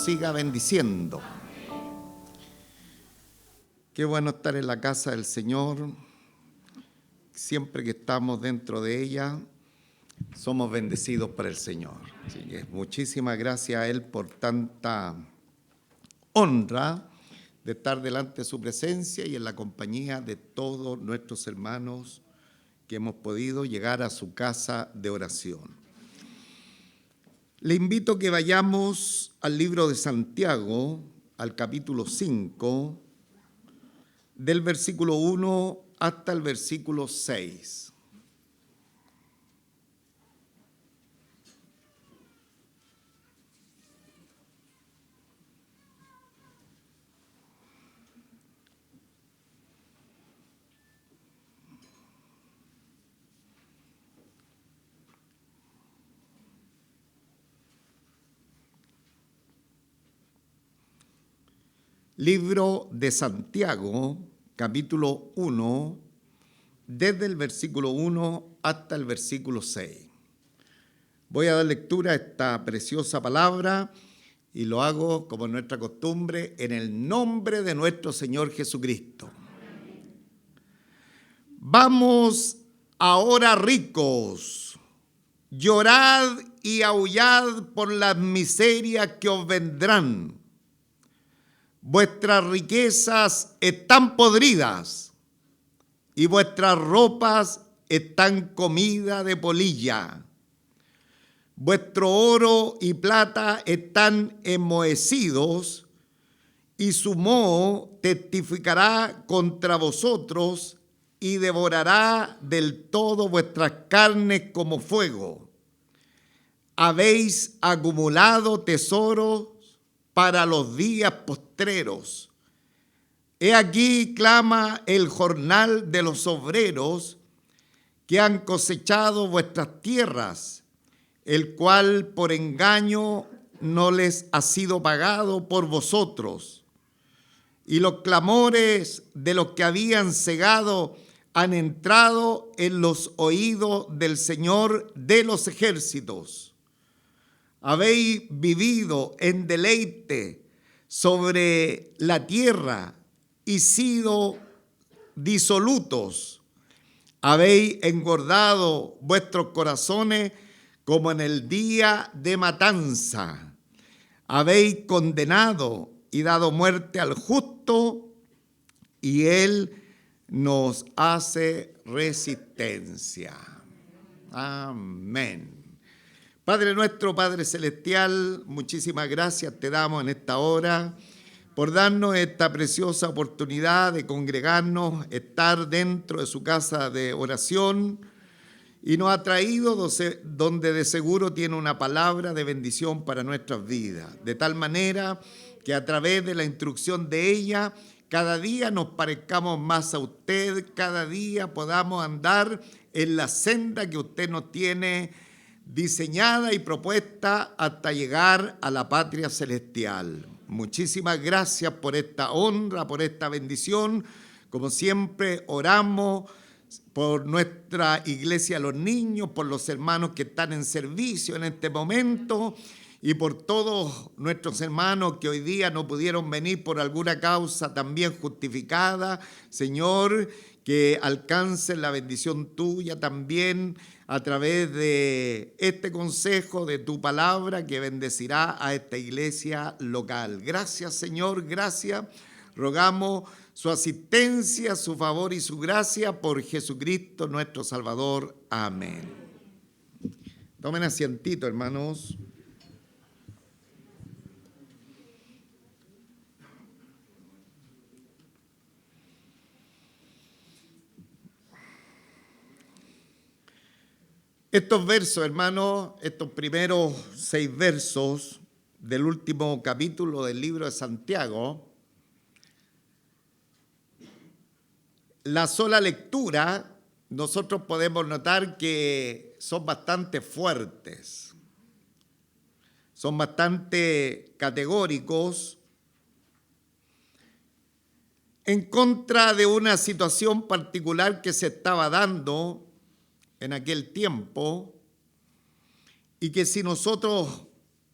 Siga bendiciendo. Qué bueno estar en la casa del Señor. Siempre que estamos dentro de ella, somos bendecidos por el Señor. Así que muchísimas gracias a Él por tanta honra de estar delante de su presencia y en la compañía de todos nuestros hermanos que hemos podido llegar a su casa de oración. Le invito a que vayamos al libro de Santiago, al capítulo 5, del versículo 1 hasta el versículo 6. Libro de Santiago, capítulo 1, desde el versículo 1 hasta el versículo 6. Voy a dar lectura a esta preciosa palabra y lo hago, como es nuestra costumbre, en el nombre de nuestro Señor Jesucristo. Vamos ahora, ricos, llorad y aullad por las miserias que os vendrán. Vuestras riquezas están podridas y vuestras ropas están comidas de polilla. Vuestro oro y plata están enmohecidos y su moho testificará contra vosotros y devorará del todo vuestras carnes como fuego. Habéis acumulado tesoros para los días postreros. He aquí clama el jornal de los obreros que han cosechado vuestras tierras, el cual por engaño no les ha sido pagado por vosotros. Y los clamores de los que habían cegado han entrado en los oídos del Señor de los ejércitos. Habéis vivido en deleite sobre la tierra y sido disolutos. Habéis engordado vuestros corazones como en el día de matanza. Habéis condenado y dado muerte al justo, y él nos hace resistencia. Amén. Padre nuestro, Padre celestial, muchísimas gracias te damos en esta hora por darnos esta preciosa oportunidad de congregarnos, estar dentro de su casa de oración, y nos ha traído donde de seguro tiene una palabra de bendición para nuestras vidas, de tal manera que a través de la instrucción de ella, cada día nos parezcamos más a usted, cada día podamos andar en la senda que usted nos tiene diseñada y propuesta hasta llegar a la patria celestial. Muchísimas gracias por esta honra, por esta bendición. Como siempre, oramos por nuestra iglesia, los niños, por los hermanos que están en servicio en este momento y por todos nuestros hermanos que hoy día no pudieron venir por alguna causa también justificada. Señor, que alcancen la bendición tuya también a través de este consejo, de tu palabra que bendecirá a esta iglesia local. Gracias, Señor, gracias. Rogamos su asistencia, su favor y su gracia por Jesucristo nuestro Salvador. Amén. Tomen asientito, hermanos. Estos versos, hermanos, estos primeros 6 versos del último capítulo del libro de Santiago, la sola lectura, nosotros podemos notar que son bastante fuertes, son bastante categóricos en contra de una situación particular que se estaba dando en aquel tiempo y que si nosotros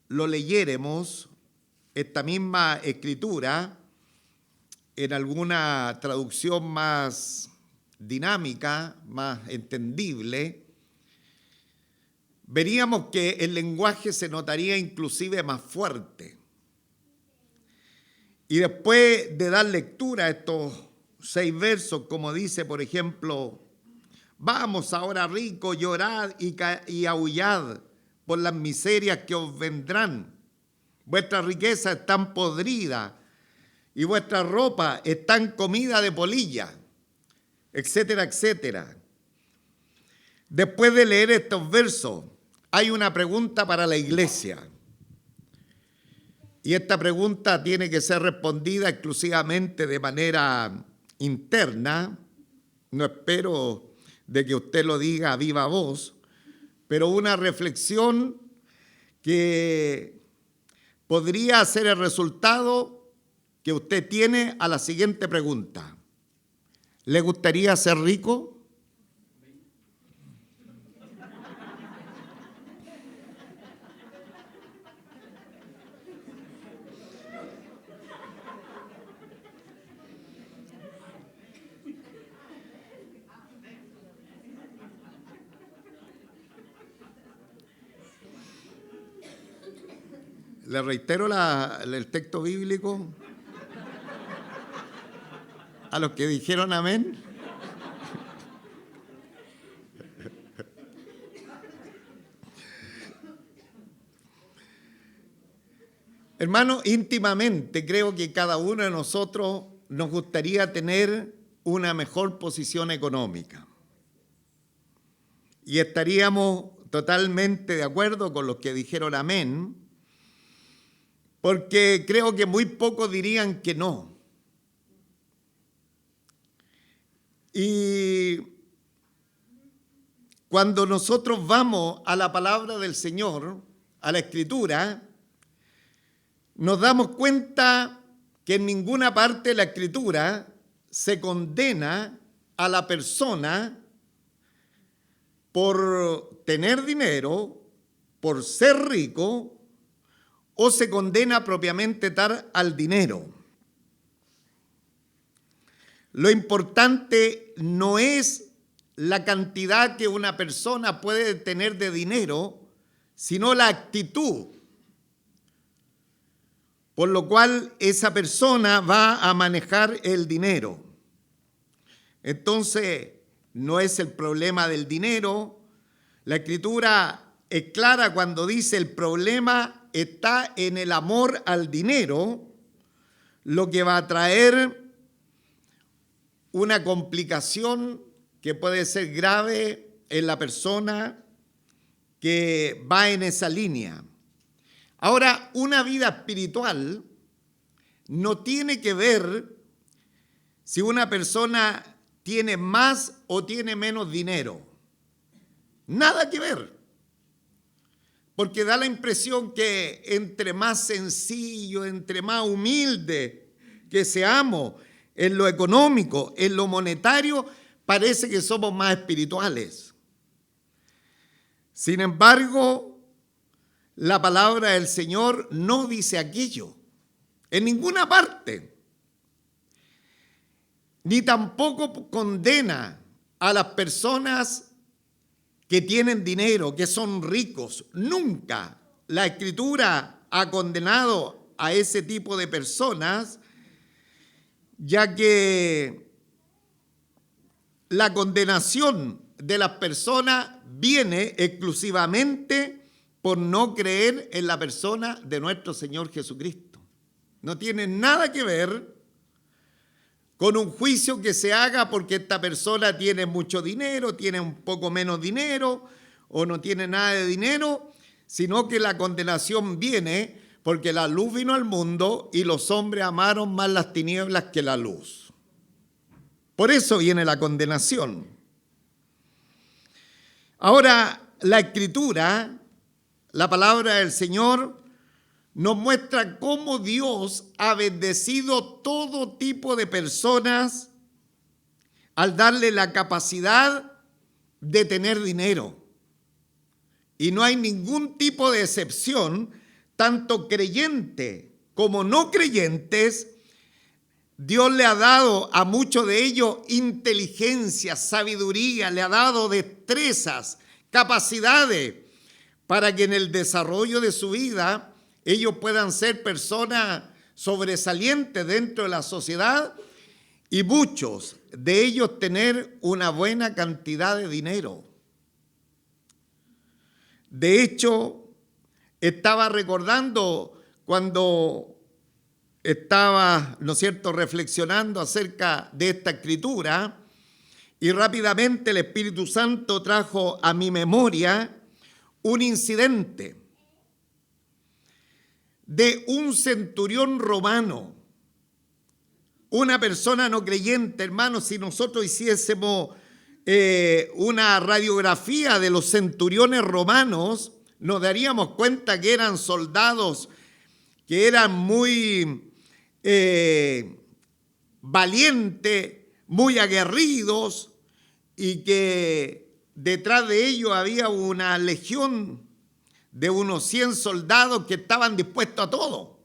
lo leyéramos, esta misma escritura, en alguna traducción más dinámica, más entendible, veríamos que el lenguaje se notaría inclusive más fuerte. Y después de dar lectura a estos 6 versos, como dice, por ejemplo, vamos ahora ricos, llorad y aullad por las miserias que os vendrán. Vuestras riquezas están podridas y vuestra ropa está en comida de polilla, etcétera, etcétera. Después de leer estos versos, hay una pregunta para la iglesia. Y esta pregunta tiene que ser respondida exclusivamente de manera interna. No espero de que usted lo diga a viva voz, pero una reflexión que podría ser el resultado que usted tiene a la siguiente pregunta. ¿Le gustaría ser rico? Le reitero el texto bíblico a los que dijeron amén. Hermano, íntimamente creo que cada uno de nosotros nos gustaría tener una mejor posición económica. Y estaríamos totalmente de acuerdo con los que dijeron amén, porque creo que muy pocos dirían que no. Y cuando nosotros vamos a la palabra del Señor, a la Escritura, nos damos cuenta que en ninguna parte de la Escritura se condena a la persona por tener dinero, por ser rico, o se condena propiamente tal al dinero. Lo importante no es la cantidad que una persona puede tener de dinero, sino la actitud, por lo cual esa persona va a manejar el dinero. Entonces, no es el problema del dinero. La Escritura es clara cuando dice el problema está en el amor al dinero, lo que va a traer una complicación que puede ser grave en la persona que va en esa línea. Ahora, una vida espiritual no tiene que ver si una persona tiene más o tiene menos dinero. Nada que ver. Porque da la impresión que entre más sencillo, entre más humilde que seamos en lo económico, en lo monetario, parece que somos más espirituales. Sin embargo, la palabra del Señor no dice aquello, en ninguna parte. Ni tampoco condena a las personas que tienen dinero, que son ricos. Nunca la Escritura ha condenado a ese tipo de personas, ya que la condenación de las personas viene exclusivamente por no creer en la persona de nuestro Señor Jesucristo. No tiene nada que ver con un juicio que se haga porque esta persona tiene mucho dinero, tiene un poco menos dinero o no tiene nada de dinero, sino que la condenación viene porque la luz vino al mundo y los hombres amaron más las tinieblas que la luz. Por eso viene la condenación. Ahora, la Escritura, la palabra del Señor, nos muestra cómo Dios ha bendecido todo tipo de personas al darle la capacidad de tener dinero. Y no hay ningún tipo de excepción, tanto creyente como no creyentes, Dios le ha dado a muchos de ellos inteligencia, sabiduría, le ha dado destrezas, capacidades, para que en el desarrollo de su vida ellos puedan ser personas sobresalientes dentro de la sociedad y muchos de ellos tener una buena cantidad de dinero. De hecho, estaba recordando cuando estaba, ¿no es cierto?, reflexionando acerca de esta escritura, y rápidamente el Espíritu Santo trajo a mi memoria un incidente de un centurión romano, una persona no creyente. Hermanos, si nosotros hiciésemos una radiografía de los centuriones romanos, nos daríamos cuenta que eran soldados que eran muy valientes, muy aguerridos, y que detrás de ellos había una legión de unos 100 soldados que estaban dispuestos a todo.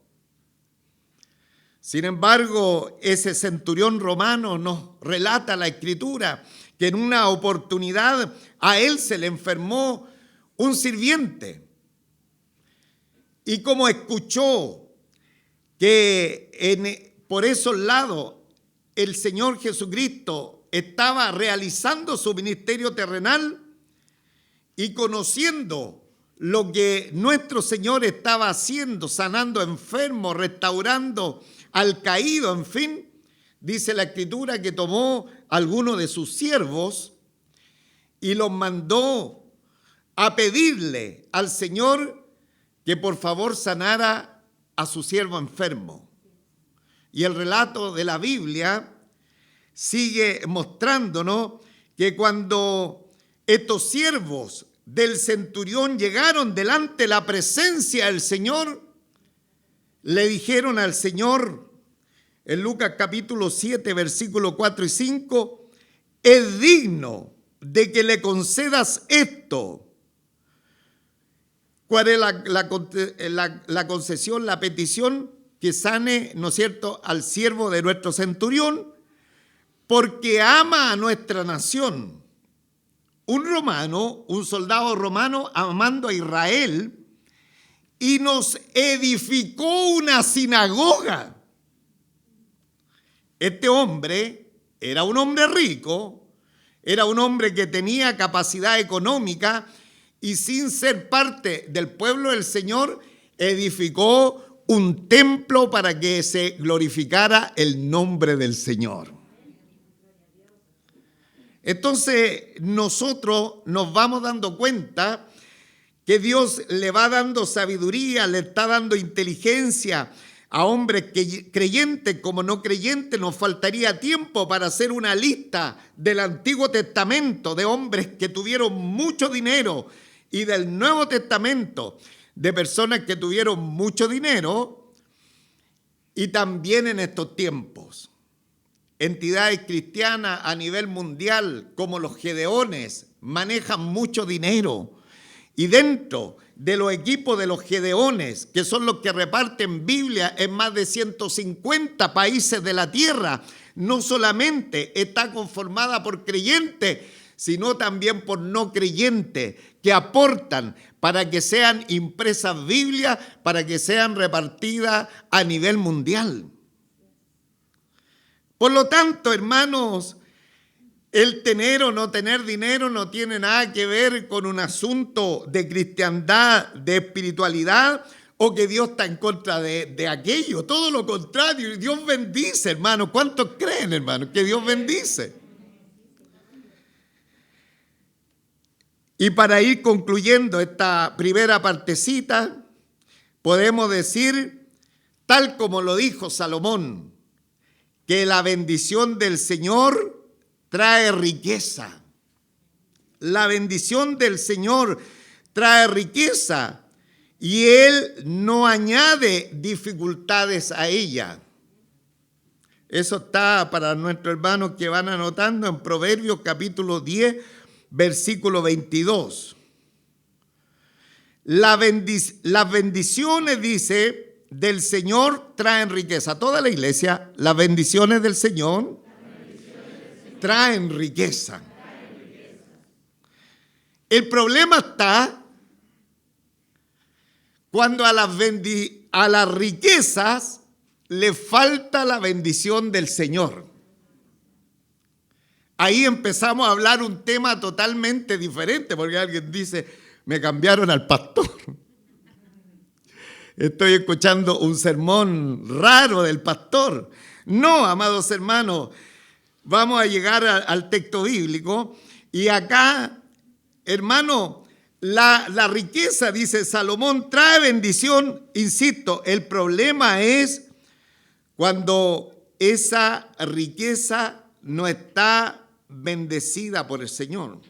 Sin embargo, ese centurión romano nos relata la Escritura que en una oportunidad a él se le enfermó un sirviente. Y como escuchó que por esos lados el Señor Jesucristo estaba realizando su ministerio terrenal, y conociendo lo que nuestro Señor estaba haciendo, sanando enfermos, restaurando al caído, en fin, dice la Escritura que tomó a algunos de sus siervos y los mandó a pedirle al Señor que por favor sanara a su siervo enfermo. Y el relato de la Biblia sigue mostrándonos que cuando estos siervos del centurión llegaron delante de la presencia del Señor, le dijeron al Señor, en Lucas capítulo 7, versículos 4 y 5, es digno de que le concedas esto. ¿Cuál es la concesión, la petición? Que sane, ¿no es cierto?, al siervo de nuestro centurión, porque ama a nuestra nación. Un romano, un soldado romano amando a Israel, y nos edificó una sinagoga. Este hombre era un hombre rico, era un hombre que tenía capacidad económica, y sin ser parte del pueblo del Señor, edificó un templo para que se glorificara el nombre del Señor. Entonces nosotros nos vamos dando cuenta que Dios le va dando sabiduría, le está dando inteligencia a hombres creyentes como no creyentes. Nos faltaría tiempo para hacer una lista del Antiguo Testamento de hombres que tuvieron mucho dinero, y del Nuevo Testamento de personas que tuvieron mucho dinero, y también en estos tiempos. Entidades cristianas a nivel mundial como los Gedeones manejan mucho dinero, y dentro de los equipos de los Gedeones, que son los que reparten Biblia en más de 150 países de la tierra, no solamente está conformada por creyentes, sino también por no creyentes que aportan para que sean impresas Biblias, para que sean repartidas a nivel mundial. Por lo tanto, hermanos, el tener o no tener dinero no tiene nada que ver con un asunto de cristiandad, de espiritualidad, o que Dios está en contra de aquello. Todo lo contrario, Dios bendice, hermanos. ¿Cuántos creen, hermanos, que Dios bendice? Y para ir concluyendo esta primera partecita, podemos decir, tal como lo dijo Salomón, que la bendición del Señor trae riqueza. La bendición del Señor trae riqueza, y Él no añade dificultades a ella. Eso está para nuestros hermanos que van anotando en Proverbios capítulo 10, versículo 22. Las bendiciones, dice, del Señor traen riqueza. Toda la iglesia, las bendiciones del Señor traen riqueza. El problema está cuando a las riquezas le falta la bendición del Señor. Ahí empezamos a hablar un tema totalmente diferente, porque alguien dice, me cambiaron al pastor. Estoy escuchando un sermón raro del pastor. No, amados hermanos, vamos a llegar al texto bíblico y acá, hermano, la riqueza, dice Salomón, trae bendición. Insisto, el problema es cuando esa riqueza no está bendecida por el Señor.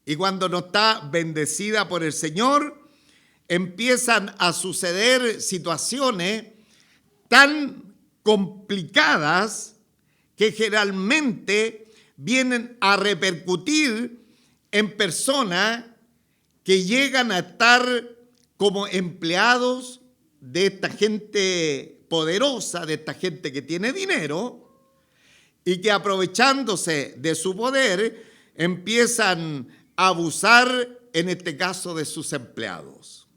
Y cuando no está bendecida por el Señor, empiezan a suceder situaciones tan complicadas que generalmente vienen a repercutir en personas que llegan a estar como empleados de esta gente poderosa, de esta gente que tiene dinero, y que aprovechándose de su poder empiezan a abusar, en este caso, de sus empleados.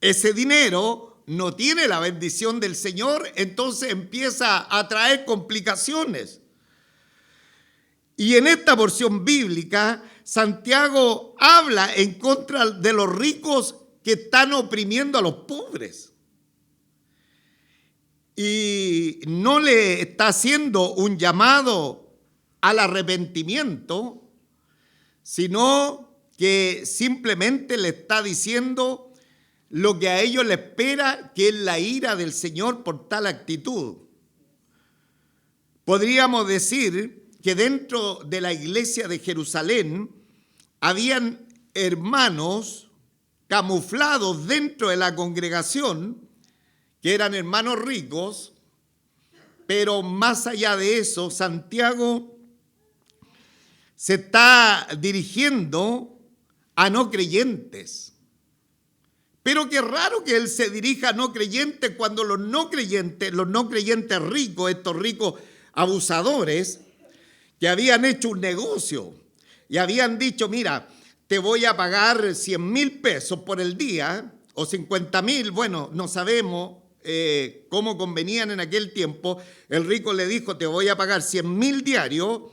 Ese dinero no tiene la bendición del Señor, entonces empieza a traer complicaciones. Y en esta porción bíblica, Santiago habla en contra de los ricos que están oprimiendo a los pobres. Y no le está haciendo un llamado al arrepentimiento, sino que simplemente le está diciendo lo que a ellos les espera, que es la ira del Señor por tal actitud. Podríamos decir que dentro de la iglesia de Jerusalén habían hermanos camuflados dentro de la congregación, que eran hermanos ricos, pero más allá de eso, Santiago se está dirigiendo a no creyentes. Pero qué raro que él se dirija a no creyentes cuando los no creyentes ricos, estos ricos abusadores, que habían hecho un negocio y habían dicho, mira, te voy a pagar 100,000 pesos por el día, o 50,000, bueno, no sabemos cómo convenían en aquel tiempo. El rico le dijo, te voy a pagar 100,000 diarios,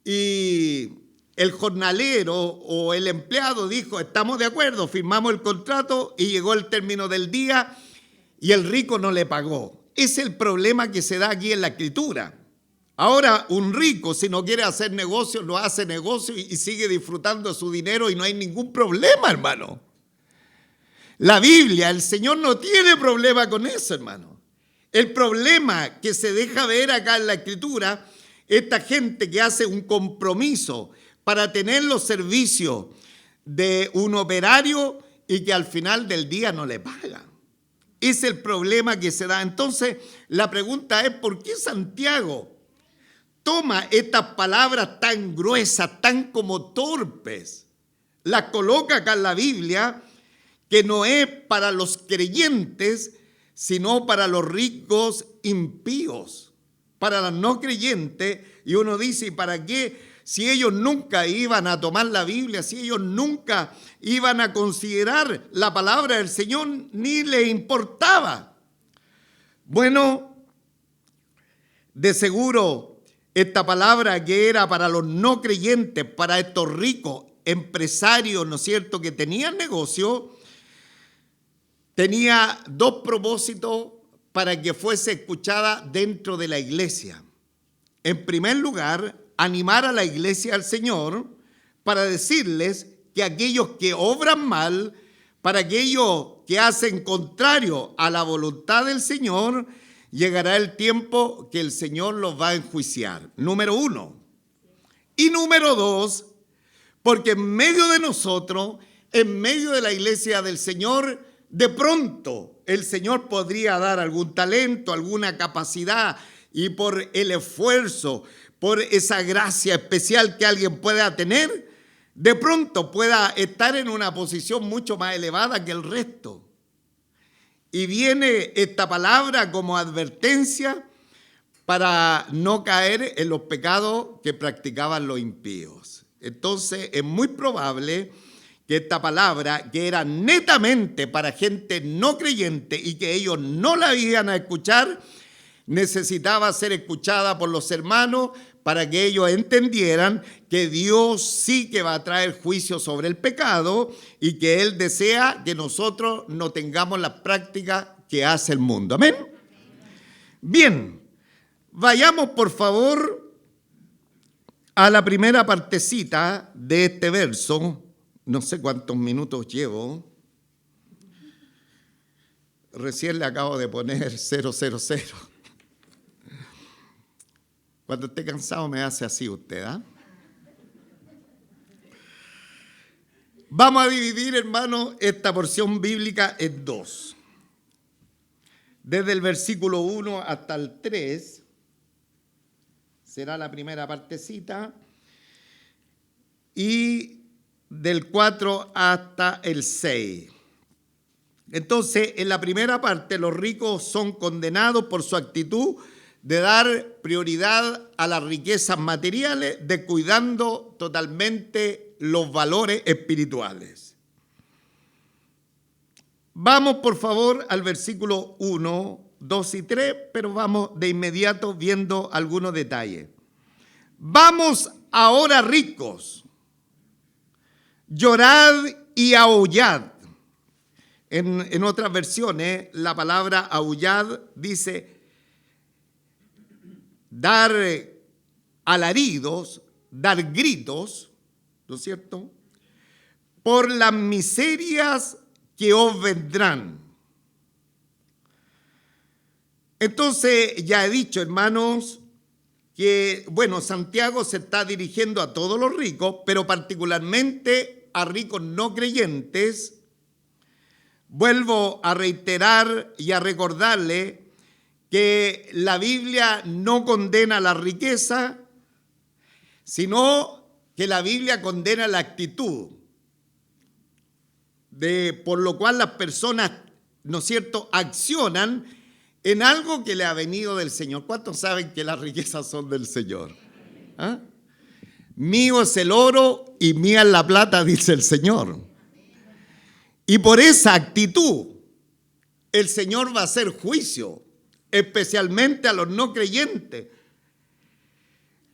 y el jornalero o el empleado dijo, estamos de acuerdo, firmamos el contrato, y llegó el término del día y el rico no le pagó. Es el problema que se da aquí en la Escritura. Ahora, un rico, si no quiere hacer negocio, no hace negocio y sigue disfrutando de su dinero y no hay ningún problema, hermano. La Biblia, el Señor no tiene problema con eso, hermano. El problema que se deja ver acá en la Escritura, esta gente que hace un compromiso para tener los servicios de un operario y que al final del día no le paga. Es el problema que se da. Entonces, la pregunta es, ¿por qué Santiago toma estas palabras tan gruesas, tan como torpes, las coloca acá en la Biblia, que no es para los creyentes, sino para los ricos impíos, para los no creyentes? Y uno dice, ¿y para qué? Si ellos nunca iban a tomar la Biblia, si ellos nunca iban a considerar la palabra del Señor, ni les importaba. Bueno, de seguro, esta palabra que era para los no creyentes, para estos ricos empresarios, ¿no es cierto?, que tenían negocio, tenía dos propósitos para que fuese escuchada dentro de la iglesia. En primer lugar, animar a la iglesia al Señor para decirles que aquellos que obran mal, para aquellos que hacen contrario a la voluntad del Señor, llegará el tiempo que el Señor los va a enjuiciar. Número uno. Y número dos, porque en medio de nosotros, en medio de la iglesia del Señor, de pronto el Señor podría dar algún talento, alguna capacidad, y por el esfuerzo, por esa gracia especial que alguien pueda tener, de pronto pueda estar en una posición mucho más elevada que el resto. Y viene esta palabra como advertencia para no caer en los pecados que practicaban los impíos. Entonces es muy probable que esta palabra, que era netamente para gente no creyente y que ellos no la iban a escuchar, necesitaba ser escuchada por los hermanos para que ellos entendieran que Dios sí que va a traer juicio sobre el pecado y que Él desea que nosotros no tengamos las prácticas que hace el mundo. Amén. Bien, vayamos por favor a la primera partecita de este verso. No sé cuántos minutos llevo. Recién le acabo de poner 000. Cuando esté cansado me hace así usted, ¿ah? Vamos a dividir, hermano, esta porción bíblica en dos. Desde el versículo 1 hasta el 3 será la primera partecita y del 4 hasta el 6. Entonces, en la primera parte, los ricos son condenados por su actitud de dar prioridad a las riquezas materiales, descuidando totalmente los valores espirituales. Vamos, por favor, al versículo 1, 2 y 3, pero vamos de inmediato viendo algunos detalles. Vamos ahora ricos, llorad y aullad. En otras versiones, la palabra aullad dice dar alaridos, dar gritos, ¿no es cierto?, por las miserias que os vendrán. Entonces, ya he dicho, hermanos, que, bueno, Santiago se está dirigiendo a todos los ricos, pero particularmente a ricos no creyentes. Vuelvo a reiterar y a recordarle que la Biblia no condena la riqueza, sino que la Biblia condena la actitud, por lo cual las personas, ¿no es cierto?, accionan en algo que le ha venido del Señor. ¿Cuántos saben que las riquezas son del Señor? ¿Ah? Mío es el oro y mía es la plata, dice el Señor. Y por esa actitud, el Señor va a hacer juicio, especialmente a los no creyentes.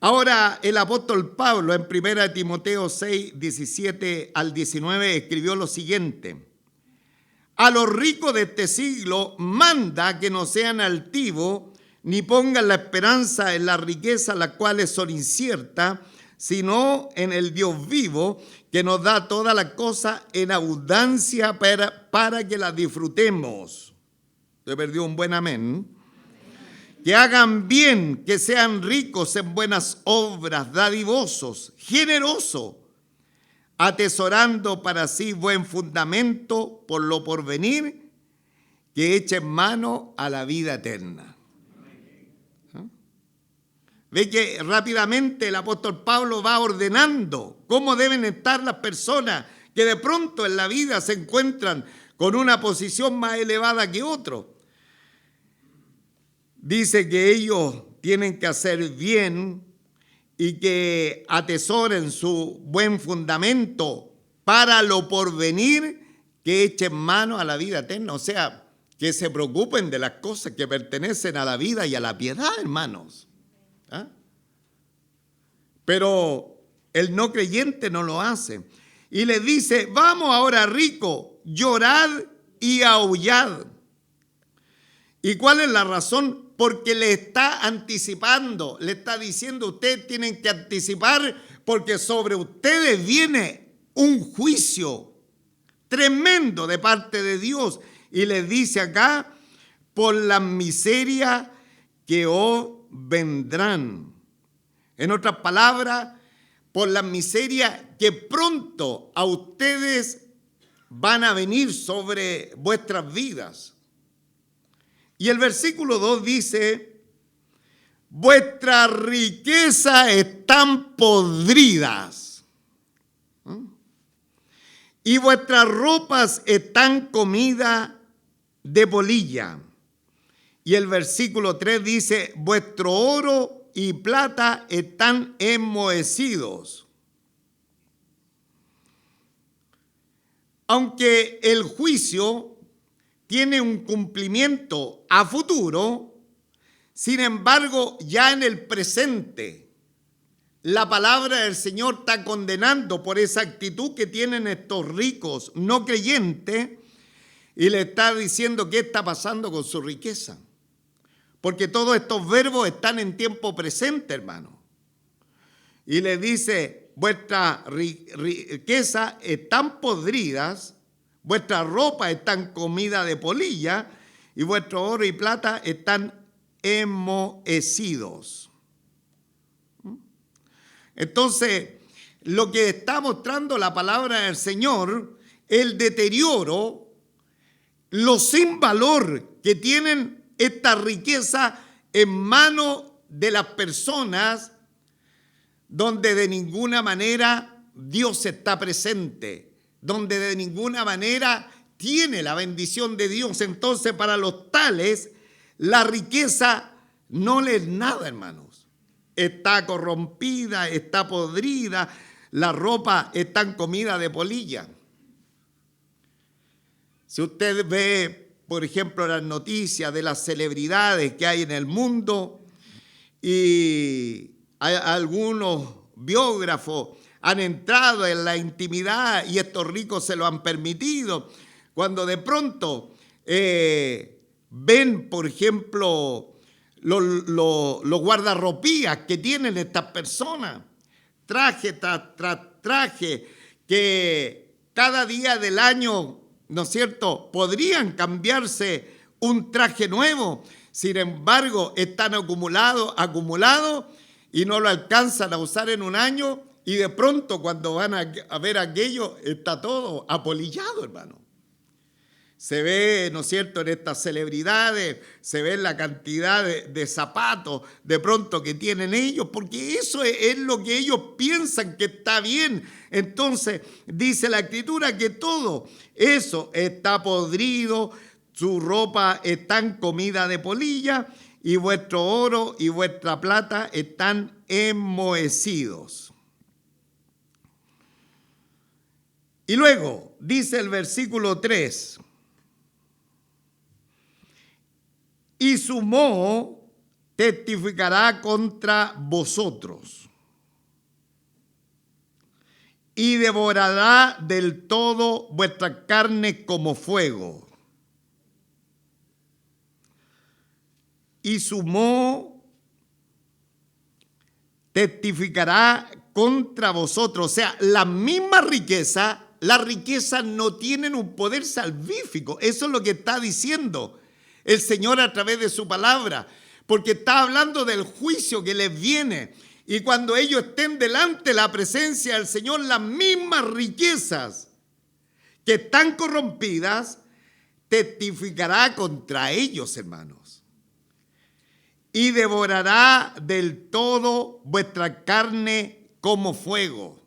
Ahora, el apóstol Pablo, en 1 Timoteo 6, 17 al 19, escribió lo siguiente: a los ricos de este siglo manda que no sean altivos, ni pongan la esperanza en las riquezas, las cuales son inciertas, sino en el Dios vivo, que nos da todas las cosas en abundancia para que las disfrutemos. Se perdió un buen amén. Que hagan bien, que sean ricos en buenas obras, dadivosos, generosos, atesorando para sí buen fundamento por lo porvenir, que echen mano a la vida eterna. ¿Ah? Ve que rápidamente el apóstol Pablo va ordenando cómo deben estar las personas que de pronto en la vida se encuentran con una posición más elevada que otros. Dice que ellos tienen que hacer bien y que atesoren su buen fundamento para lo porvenir, que echen mano a la vida eterna. O sea, que se preocupen de las cosas que pertenecen a la vida y a la piedad, hermanos. ¿Ah? Pero el no creyente no lo hace. Y les dice, vamos ahora rico, llorad y aullad. ¿Y cuál es la razón? Porque le está anticipando, le está diciendo, ustedes tienen que anticipar porque sobre ustedes viene un juicio tremendo de parte de Dios. Y les dice acá, por las miserias que os vendrán. En otras palabras, por las miserias que pronto a ustedes van a venir sobre vuestras vidas. Y el versículo 2 dice, vuestras riquezas están podridas, y vuestras ropas están comidas de polilla. Y el versículo 3 dice, vuestro oro y plata están enmohecidos. Aunque el juicio tiene un cumplimiento a futuro, sin embargo, ya en el presente, la palabra del Señor está condenando por esa actitud que tienen estos ricos no creyentes y le está diciendo qué está pasando con su riqueza. Porque todos estos verbos están en tiempo presente, hermano. Y le dice, vuestras riquezas están podridas, vuestra ropa están comida de polilla y vuestro oro y plata están enmohecidos. Entonces, lo que está mostrando la palabra del Señor, el deterioro, lo sin valor que tienen esta riqueza en manos de las personas donde de ninguna manera Dios está presente, donde de ninguna manera tiene la bendición de Dios. Entonces, para los tales, la riqueza no les es nada, hermanos. Está corrompida, está podrida, la ropa está en comida de polilla. Si usted ve, por ejemplo, las noticias de las celebridades que hay en el mundo, y hay algunos biógrafos han entrado en la intimidad y estos ricos se lo han permitido, cuando de pronto ven, por ejemplo, los guardarropías que tienen estas personas, traje tras traje, que cada día del año, ¿no es cierto?, podrían cambiarse un traje nuevo. Sin embargo, están acumulados y no lo alcanzan a usar en un año, y de pronto cuando van a ver aquello está todo apolillado, hermano. Se ve, ¿no es cierto?, en estas celebridades, se ve la cantidad de zapatos de pronto que tienen ellos, porque eso es lo que ellos piensan que está bien. Entonces, dice la Escritura que todo eso está podrido, su ropa está en comida de polilla, y vuestro oro y vuestra plata están enmohecidos. Y luego, dice el versículo 3, y su moho testificará contra vosotros y devorará del todo vuestra carne como fuego. Y su moho testificará contra vosotros. O sea, la misma riqueza, las riquezas no tienen un poder salvífico. Eso es lo que está diciendo el Señor a través de su palabra, porque está hablando del juicio que les viene. Y cuando ellos estén delante de la presencia del Señor, las mismas riquezas que están corrompidas testificará contra ellos, hermanos. Y devorará del todo vuestra carne como fuego.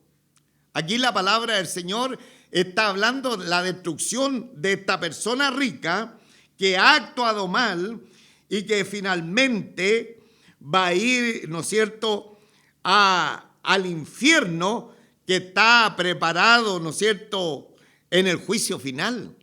Aquí la palabra del Señor está hablando de la destrucción de esta persona rica que ha actuado mal y que finalmente va a ir, ¿no es cierto?, al infierno que está preparado, ¿no es cierto?, en el juicio final.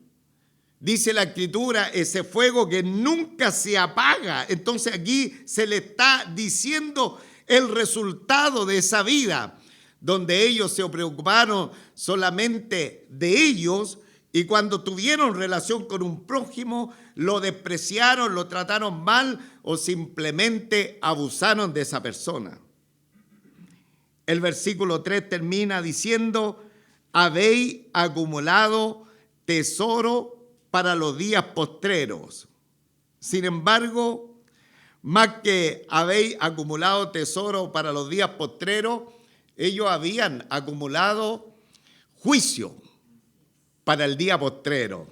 Dice la Escritura, ese fuego que nunca se apaga. Entonces aquí se le está diciendo el resultado de esa vida, donde ellos se preocuparon solamente de ellos, y cuando tuvieron relación con un prójimo, lo despreciaron, lo trataron mal o simplemente abusaron de esa persona. El versículo 3 termina diciendo, habéis acumulado tesoro para los días postreros. Sin embargo, más que habéis acumulado tesoro para los días postreros, ellos habían acumulado juicio para el día postrero.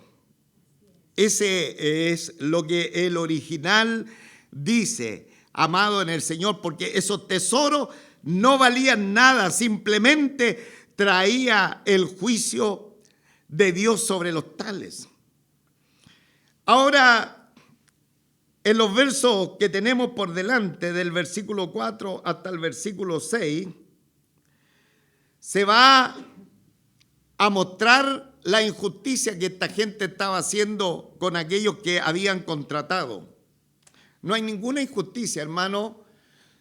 Ese es lo que el original dice, amado en el Señor, porque esos tesoros no valían nada, simplemente traía el juicio de Dios sobre los tales. Ahora, en los versos que tenemos por delante, del versículo 4 hasta el versículo 6, se va a mostrar la injusticia que esta gente estaba haciendo con aquellos que habían contratado. No hay ninguna injusticia, hermano,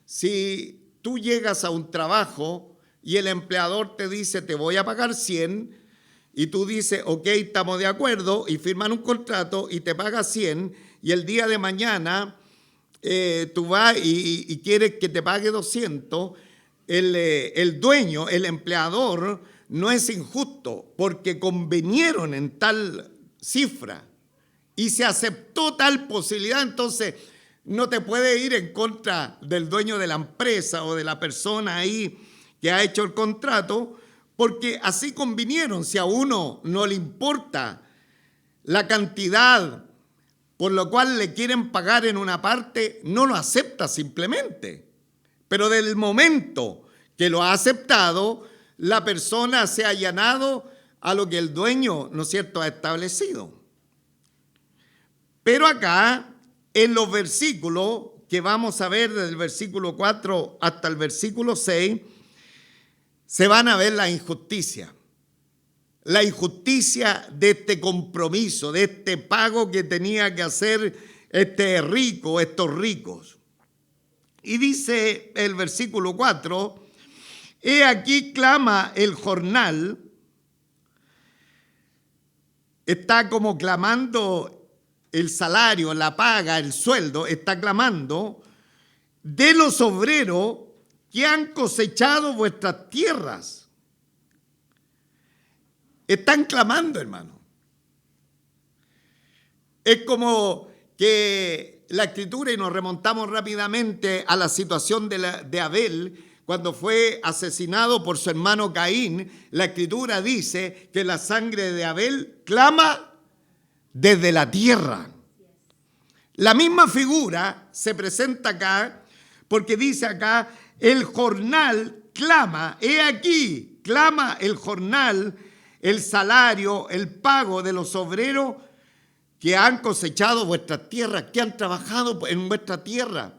si tú llegas a un trabajo y el empleador te dice, te voy a pagar 100, y tú dices, ok, estamos de acuerdo, y firman un contrato y te paga 100, y el día de mañana tú vas y quieres que te pague 200, el dueño, el empleador, no es injusto, porque convinieron en tal cifra y se aceptó tal posibilidad. Entonces no te puede ir en contra del dueño de la empresa o de la persona ahí que ha hecho el contrato, porque así convinieron. Si a uno no le importa la cantidad por lo cual le quieren pagar en una parte, no lo acepta simplemente. Pero del momento que lo ha aceptado, la persona se ha allanado a lo que el dueño, ¿no es cierto?, ha establecido. Pero acá, en los versículos que vamos a ver, desde el versículo 4 hasta el versículo 6, se van a ver la injusticia de este compromiso, de este pago que tenía que hacer estos ricos. Y dice el versículo 4, he aquí clama el jornal, está como clamando el salario, la paga, el sueldo, está clamando de los obreros que han cosechado vuestras tierras. Están clamando, hermano. Es como que la Escritura, y nos remontamos rápidamente a la situación de Abel, cuando fue asesinado por su hermano Caín, la Escritura dice que la sangre de Abel clama desde la tierra. La misma figura se presenta acá, porque dice acá, el jornal clama, he aquí, clama el jornal, el salario, el pago de los obreros que han cosechado vuestras tierras, que han trabajado en vuestra tierra,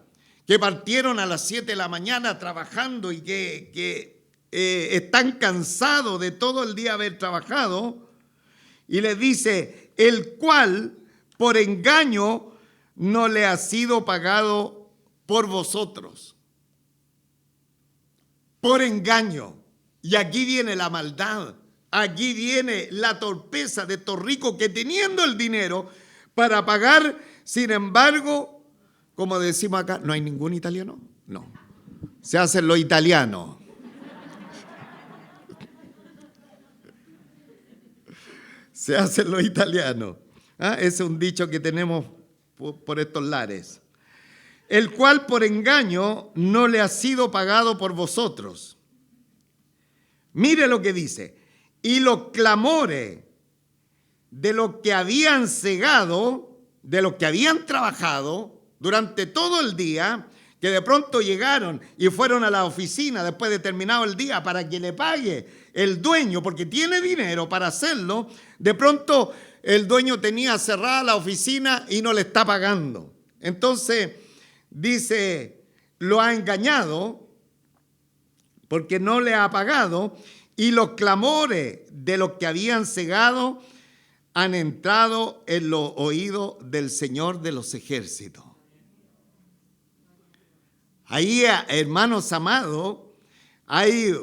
que partieron a las 7 de la mañana trabajando y que están cansados de todo el día haber trabajado. Y les dice, el cual por engaño no le ha sido pagado por vosotros. Por engaño. Y aquí viene la maldad. Aquí viene la torpeza de estos ricos que teniendo el dinero para pagar, sin embargo, como decimos acá, ¿no hay ningún italiano? No. Se hacen los italianos. Se hacen los italianos. Ese es un dicho que tenemos por estos lares. El cual por engaño no le ha sido pagado por vosotros. Mire lo que dice. Y los clamores de los que habían cegado, de los que habían trabajado durante todo el día, que de pronto llegaron y fueron a la oficina después de terminado el día para que le pague el dueño, porque tiene dinero para hacerlo, de pronto el dueño tenía cerrada la oficina y no le está pagando. Entonces, dice, lo ha engañado porque no le ha pagado. Y los clamores de los que habían cegado han entrado en los oídos del Señor de los ejércitos. Ahí, hermanos amados, hay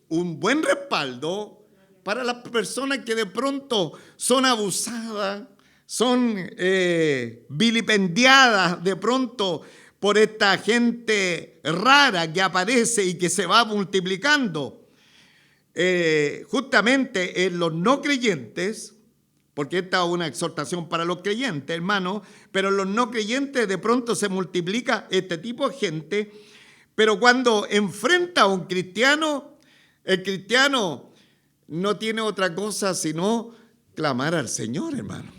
un buen respaldo para las personas que de pronto son abusadas, son vilipendiadas de pronto por esta gente rara que aparece y que se va multiplicando. Justamente en los no creyentes, porque esta es una exhortación para los creyentes, hermano, pero en los no creyentes de pronto se multiplica este tipo de gente, pero cuando enfrenta a un cristiano, el cristiano no tiene otra cosa sino clamar al Señor, hermano.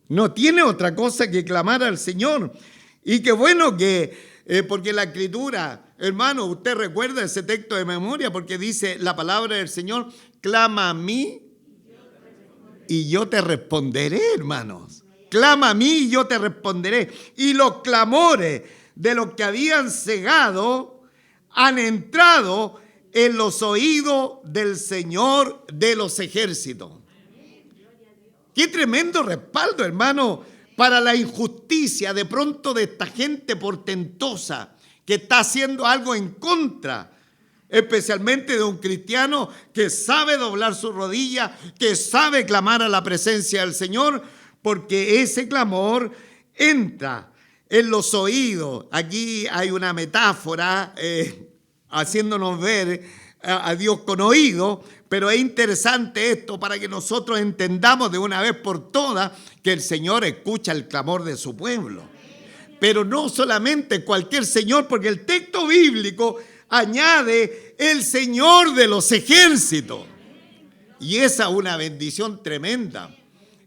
No tiene otra cosa que clamar al Señor. Y qué bueno que, porque la Escritura, hermano, usted recuerda ese texto de memoria porque dice la palabra del Señor, clama a mí y yo te responderé, hermanos. Clama a mí y yo te responderé. Y los clamores de los que habían cegado han entrado en los oídos del Señor de los ejércitos. Qué tremendo respaldo, hermano, para la injusticia de pronto de esta gente portentosa que está haciendo algo en contra, especialmente de un cristiano que sabe doblar su rodilla, que sabe clamar a la presencia del Señor, porque ese clamor entra en los oídos. Aquí hay una metáfora haciéndonos ver a Dios con oído, pero es interesante esto para que nosotros entendamos de una vez por todas que el Señor escucha el clamor de su pueblo. Pero no solamente cualquier Señor, porque el texto bíblico añade el Señor de los ejércitos. Y esa es una bendición tremenda.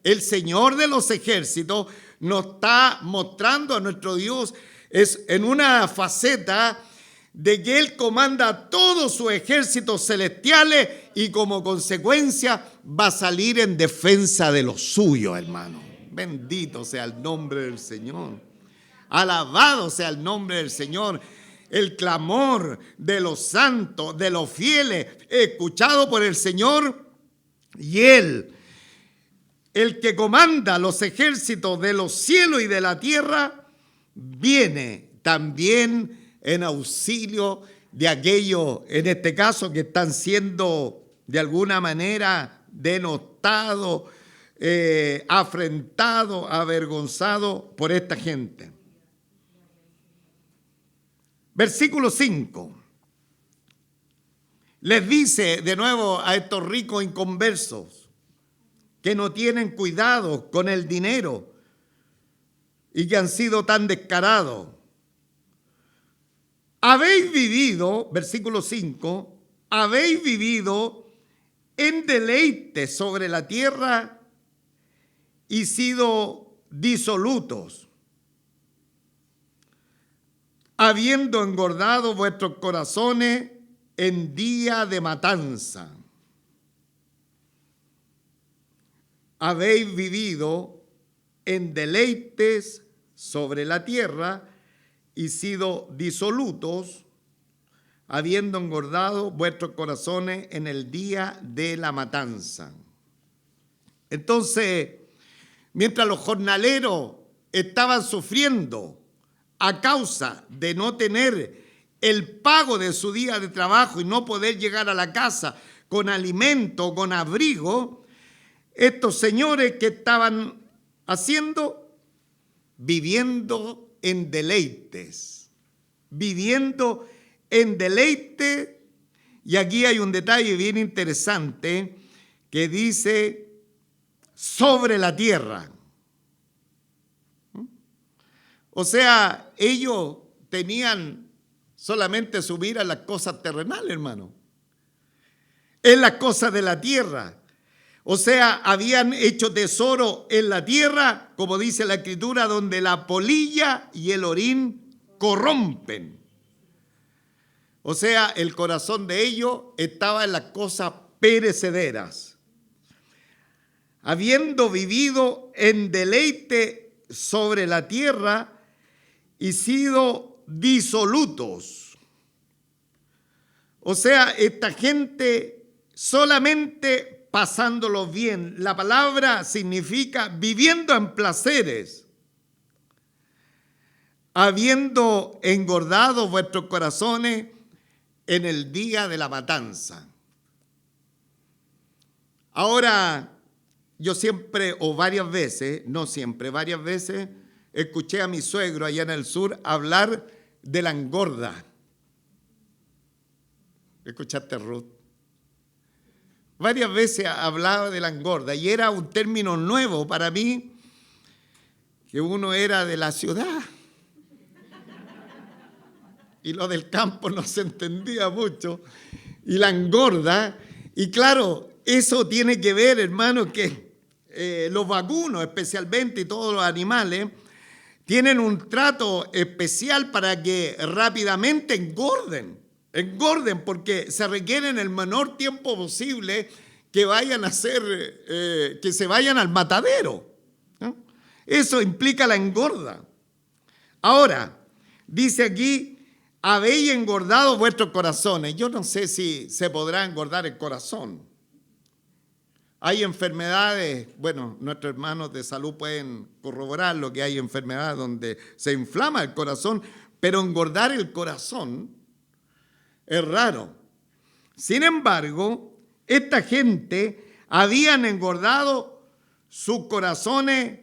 El Señor de los ejércitos nos está mostrando a nuestro Dios es en una faceta de que Él comanda todos sus ejércitos celestiales y como consecuencia va a salir en defensa de los suyos, hermano. Bendito sea el nombre del Señor. Alabado sea el nombre del Señor. El clamor de los santos, de los fieles, escuchado por el Señor, y Él, el que comanda los ejércitos de los cielos y de la tierra, viene también en auxilio de aquellos, en este caso, que están siendo de alguna manera denostados, afrentados, avergonzados por esta gente. Versículo 5. Les dice de nuevo a estos ricos inconversos que no tienen cuidado con el dinero y que han sido tan descarados. Habéis vivido, versículo 5, habéis vivido en deleite sobre la tierra y sido disolutos, habiendo engordado vuestros corazones en día de matanza. Habéis vivido en deleites sobre la tierra y sido disolutos, habiendo engordado vuestros corazones en el día de la matanza. Entonces, mientras los jornaleros estaban sufriendo a causa de no tener el pago de su día de trabajo y no poder llegar a la casa con alimento, con abrigo, estos señores que estaban haciendo, viviendo en deleites, viviendo en deleite. Y aquí hay un detalle bien interesante que dice sobre la tierra. O sea, ellos tenían solamente su mira en las cosas terrenales, hermano, en las cosas de la tierra. O sea, habían hecho tesoro en la tierra, como dice la Escritura, donde la polilla y el orín corrompen. O sea, el corazón de ellos estaba en las cosas perecederas. Habiendo vivido en deleite sobre la tierra y sido disolutos. O sea, esta gente solamente pasándolo bien. La palabra significa viviendo en placeres, habiendo engordado vuestros corazones en el día de la matanza. Ahora, yo siempre, o varias veces, no siempre, varias veces, escuché a mi suegro allá en el sur hablar de la engorda. ¿Escuchaste, Ruth? Varias veces hablaba de la engorda y era un término nuevo para mí, que uno era de la ciudad y lo del campo no se entendía mucho, y la engorda, y claro, eso tiene que ver, hermano, que los vacunos especialmente y todos los animales tienen un trato especial para que rápidamente engorden porque se requiere en el menor tiempo posible que vayan a ser, que se vayan al matadero, ¿no? Eso implica la engorda. Ahora, dice aquí, habéis engordado vuestros corazones. Yo no sé si se podrá engordar el corazón. Hay enfermedades, bueno, nuestros hermanos de salud pueden corroborar lo que hay enfermedades donde se inflama el corazón, pero engordar el corazón es raro. Sin embargo, esta gente habían engordado sus corazones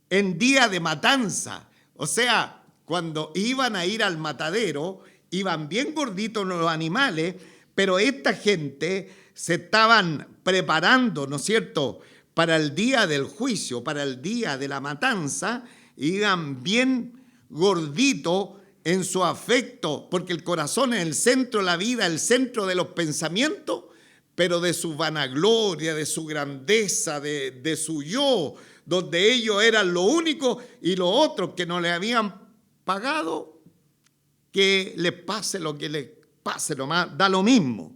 en día de matanza. O sea, cuando iban a ir al matadero, iban bien gorditos los animales, pero esta gente se estaban preparando, ¿no es cierto?, para el día del juicio, para el día de la matanza, iban bien gorditos en su afecto, porque el corazón es el centro de la vida, el centro de los pensamientos, pero de su vanagloria, de su grandeza, de su yo, donde ellos eran lo único y los otros que no le habían pagado, que les pase lo que les pase nomás, da lo mismo.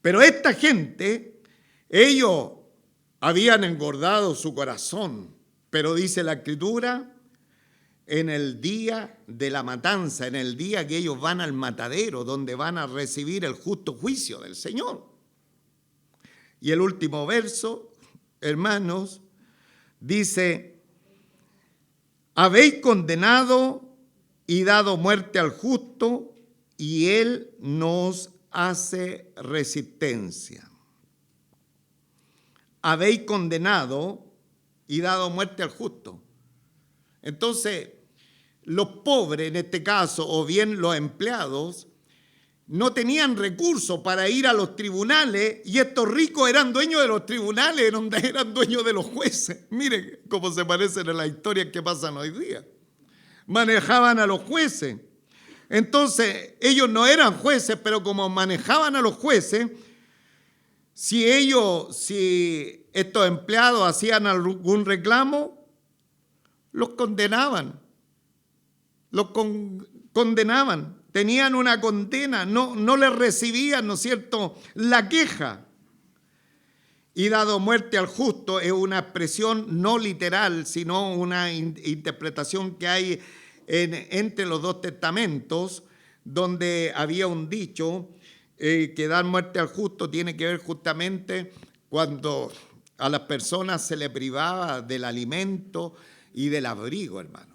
Pero esta gente, ellos habían engordado su corazón, pero dice la Escritura, en el día de la matanza, en el día que ellos van al matadero, donde van a recibir el justo juicio del Señor. Y el último verso, hermanos, dice, habéis condenado y dado muerte al justo, y él nos hace resistencia. Habéis condenado y dado muerte al justo. Entonces, los pobres en este caso, o bien los empleados, no tenían recursos para ir a los tribunales, y estos ricos eran dueños de los tribunales, eran dueños de los jueces. Miren cómo se parecen a las historias que pasan hoy día. Manejaban a los jueces. Entonces, ellos no eran jueces, pero como manejaban a los jueces, si estos empleados hacían algún reclamo, los condenaban. Condenaban. Tenían una condena, no les recibían, ¿no es cierto?, la queja. Y dado muerte al justo es una expresión no literal, sino una interpretación que hay entre los dos testamentos, donde había un dicho que dar muerte al justo tiene que ver justamente cuando a las personas se les privaba del alimento y del abrigo, hermanos.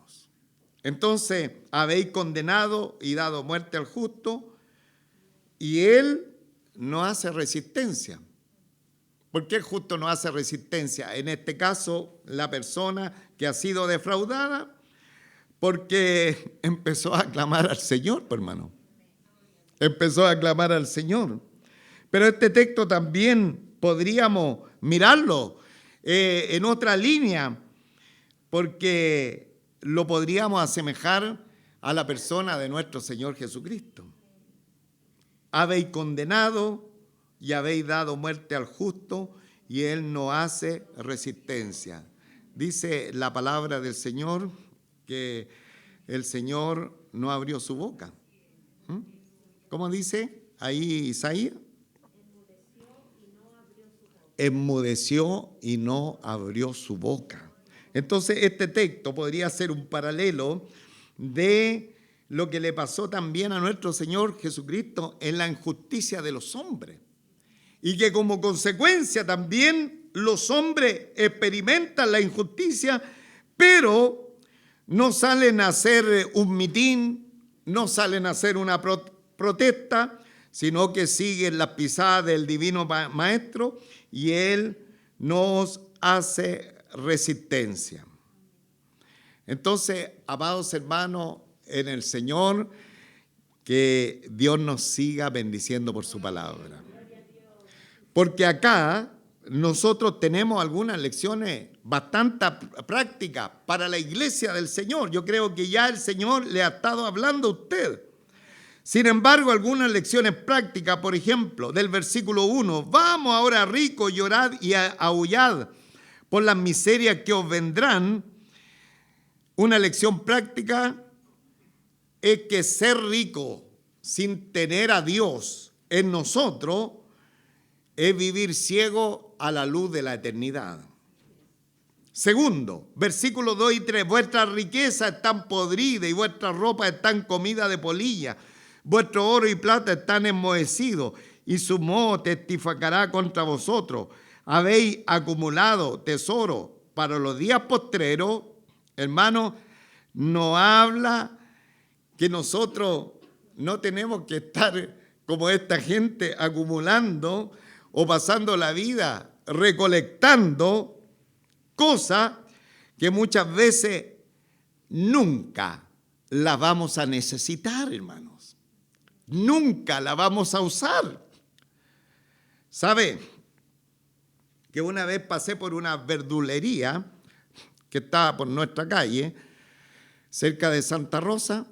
Entonces, habéis condenado y dado muerte al justo, y él no hace resistencia. ¿Por qué el justo no hace resistencia? En este caso, la persona que ha sido defraudada, porque empezó a clamar al Señor, hermano. Empezó a clamar al Señor. Pero este texto también podríamos mirarlo en otra línea, porque lo podríamos asemejar a la persona de nuestro Señor Jesucristo. Habéis condenado y habéis dado muerte al justo, y él no hace resistencia. Dice la palabra del Señor que el Señor no abrió su boca. ¿Cómo dice ahí Isaías? Enmudeció y no abrió su boca. Entonces este texto podría ser un paralelo de lo que le pasó también a nuestro Señor Jesucristo en la injusticia de los hombres. Y que como consecuencia también los hombres experimentan la injusticia, pero no salen a hacer un mitín, no salen a hacer una protesta, sino que siguen las pisadas del divino Maestro, y Él nos hace resistencia. Entonces, amados hermanos en el Señor, que Dios nos siga bendiciendo por su palabra. Porque acá nosotros tenemos algunas lecciones bastante prácticas para la iglesia del Señor. Yo creo que ya el Señor le ha estado hablando a usted. Sin embargo, algunas lecciones prácticas, por ejemplo, del versículo 1, vamos ahora ricos, llorad y aullad por las miserias que os vendrán. Una lección práctica es que ser rico sin tener a Dios en nosotros es vivir ciego a la luz de la eternidad. Segundo, versículos 2 y 3, vuestras riquezas están podridas y vuestras ropas están comidas de polilla. Vuestro oro y plata están enmohecidos y su moho testificará contra vosotros. Habéis acumulado tesoro para los días postreros. Hermano, no habla que nosotros no tenemos que estar como esta gente acumulando o pasando la vida recolectando cosas que muchas veces nunca la vamos a necesitar, hermanos. Nunca la vamos a usar. ¿Sabe? Que una vez pasé por una verdulería que estaba por nuestra calle, cerca de Santa Rosa,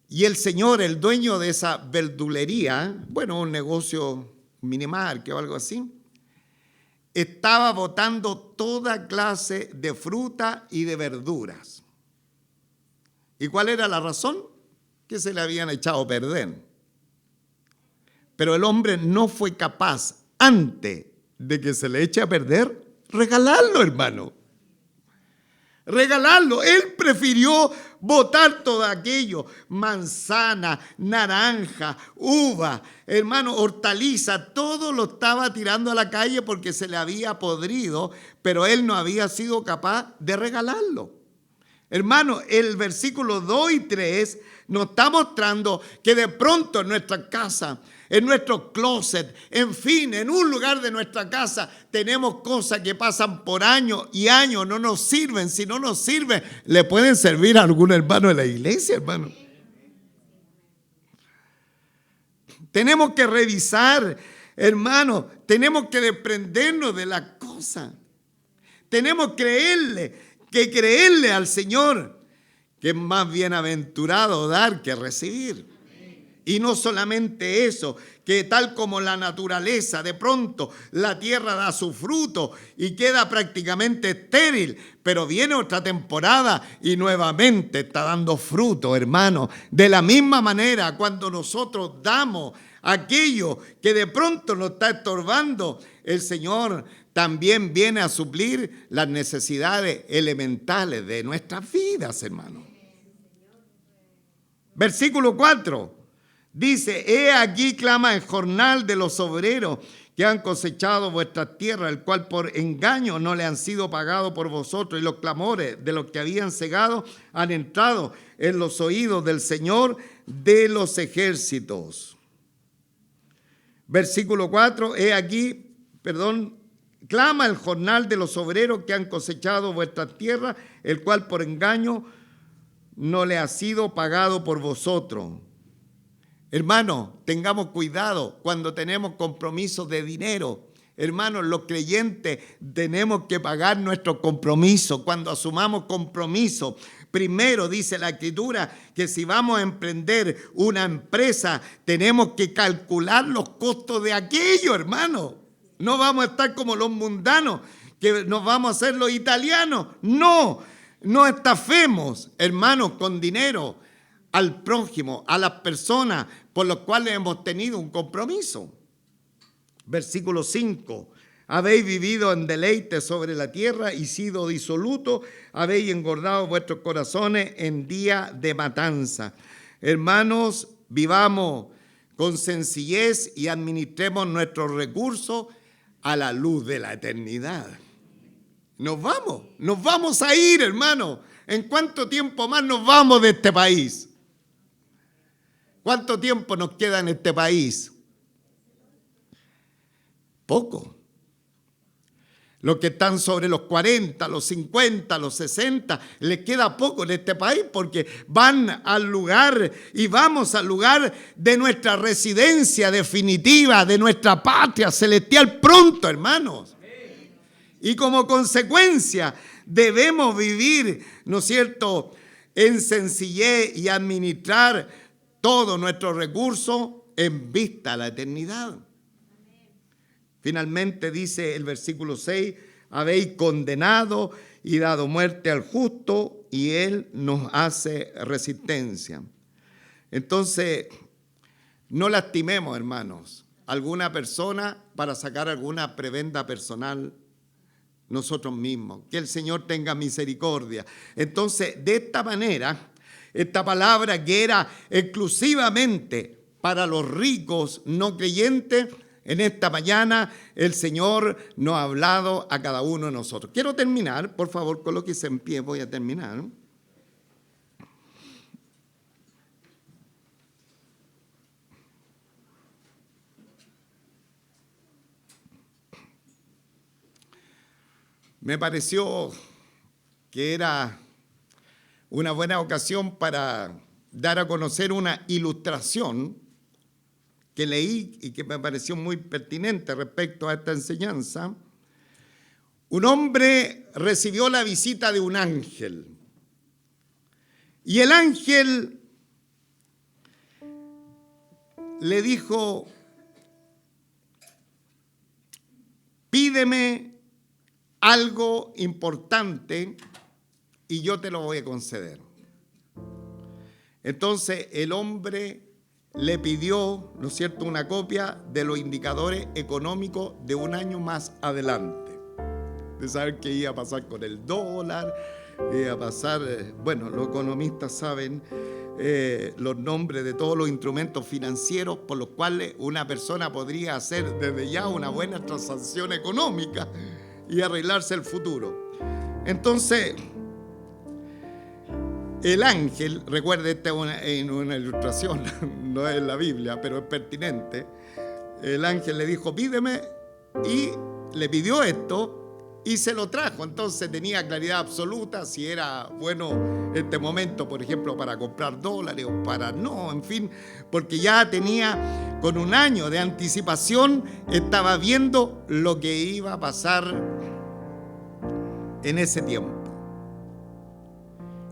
y el señor, el dueño de esa verdulería, bueno, un negocio minimarket o algo así, estaba botando toda clase de fruta y de verduras. ¿Y cuál era la razón? Que se le habían echado a perder. Pero el hombre no fue capaz, antes de que se le eche a perder, regalarlo, hermano. Regalarlo. Él prefirió botar todo aquello, manzana, naranja, uva, hermano, hortaliza, todo lo estaba tirando a la calle porque se le había podrido, pero él no había sido capaz de regalarlo. Hermano, el versículo 2 y 3 nos está mostrando que de pronto en nuestra casa, en nuestro closet, en fin, en un lugar de nuestra casa, tenemos cosas que pasan por años y años, no nos sirven. Si no nos sirven, le pueden servir a algún hermano de la iglesia, hermano. Tenemos que revisar, hermano, tenemos que desprendernos de las cosas. Tenemos que creerle al Señor, que es más bienaventurado dar que recibir. Y no solamente eso, que tal como la naturaleza, de pronto la tierra da su fruto y queda prácticamente estéril, pero viene otra temporada y nuevamente está dando fruto, hermano. De la misma manera, cuando nosotros damos aquello que de pronto nos está estorbando, el Señor también viene a suplir las necesidades elementales de nuestras vidas, hermano. Versículo 4. Dice, he aquí clama el jornal de los obreros que han cosechado vuestras tierras, el cual por engaño no le han sido pagados por vosotros, y los clamores de los que habían cegado han entrado en los oídos del Señor de los ejércitos. Versículo 4, clama el jornal de los obreros que han cosechado vuestras tierras, el cual por engaño no le ha sido pagado por vosotros. Hermano, tengamos cuidado cuando tenemos compromisos de dinero. Hermanos, los creyentes tenemos que pagar nuestros compromisos. Cuando asumamos compromisos, primero dice la Escritura que si vamos a emprender una empresa, tenemos que calcular los costos de aquello, hermano. No vamos a estar como los mundanos, que nos vamos a hacer los italianos. No estafemos, hermanos, con dinero al prójimo, a las personas por las cuales hemos tenido un compromiso. Versículo 5. Habéis vivido en deleite sobre la tierra y sido disolutos, habéis engordado vuestros corazones en día de matanza. Hermanos, vivamos con sencillez y administremos nuestros recursos a la luz de la eternidad. Nos vamos a ir, hermano. ¿En cuánto tiempo más nos vamos de este país? ¿Cuánto tiempo nos queda en este país? Poco. Los que están sobre los 40, los 50, los 60, les queda poco en este país porque van al lugar y vamos al lugar de nuestra residencia definitiva, de nuestra patria celestial pronto, hermanos. Y como consecuencia debemos vivir, ¿no es cierto?, en sencillez y administrar todos nuestros recursos en vista a la eternidad. Finalmente dice el versículo 6, habéis condenado y dado muerte al justo y él nos hace resistencia. Entonces, no lastimemos, hermanos, alguna persona para sacar alguna prebenda personal nosotros mismos. Que el Señor tenga misericordia. Entonces, de esta manera, esta palabra que era exclusivamente para los ricos no creyentes, en esta mañana el Señor nos ha hablado a cada uno de nosotros. Quiero terminar, por favor, colóquese en pie, voy a terminar. Me pareció que era una buena ocasión para dar a conocer una ilustración que leí y que me pareció muy pertinente respecto a esta enseñanza. Un hombre recibió la visita de un ángel y el ángel le dijo: pídeme algo importante y yo te lo voy a conceder. Entonces el hombre le pidió, ¿no es cierto?, una copia de los indicadores económicos de un año más adelante. De saber qué iba a pasar con el dólar, iba a pasar, bueno, los economistas saben los nombres de todos los instrumentos financieros por los cuales una persona podría hacer desde ya una buena transacción económica y arreglarse el futuro. Entonces, el ángel, recuerde, esta es una ilustración, no es la Biblia, pero es pertinente. El ángel le dijo: pídeme, y le pidió esto y se lo trajo. Entonces tenía claridad absoluta si era bueno este momento, por ejemplo, para comprar dólares o para no, en fin, porque ya tenía, con un año de anticipación, estaba viendo lo que iba a pasar en ese tiempo.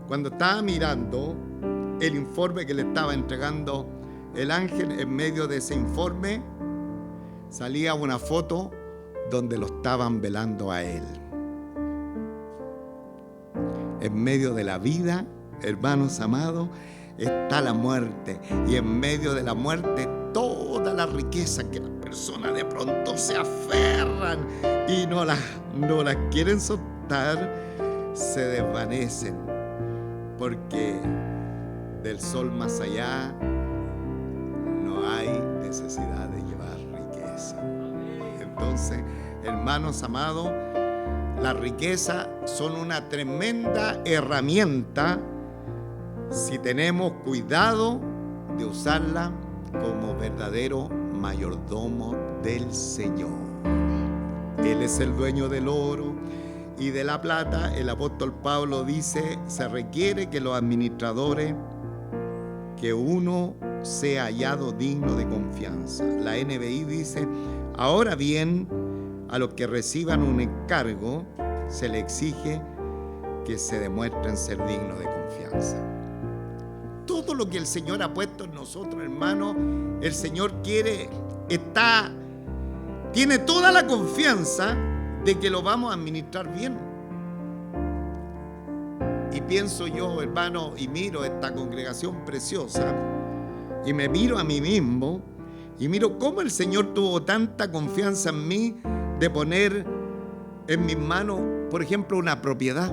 Cuando estaba mirando el informe que le estaba entregando el ángel, en medio de ese informe salía una foto donde lo estaban velando a él. En medio de la vida, hermanos amados, está la muerte, y en medio de la muerte toda la riqueza que las personas de pronto se aferran y no las quieren soltar, se desvanecen, porque del sol más allá no hay necesidad de llevar riqueza. Entonces, hermanos amados, las riquezas son una tremenda herramienta si tenemos cuidado de usarla como verdadero mayordomo del Señor. Él es el dueño del oro y de la plata. El apóstol Pablo dice: se requiere que los administradores, que uno sea hallado digno de confianza. La NBI dice: ahora bien, a los que reciban un encargo se le exige que se demuestren ser dignos de confianza. Todo lo que el Señor ha puesto en nosotros, hermano, el Señor tiene toda la confianza de que lo vamos a administrar bien. Y pienso yo, hermano, y miro esta congregación preciosa, y me miro a mí mismo, y miro cómo el Señor tuvo tanta confianza en mí de poner en mis manos, por ejemplo, una propiedad.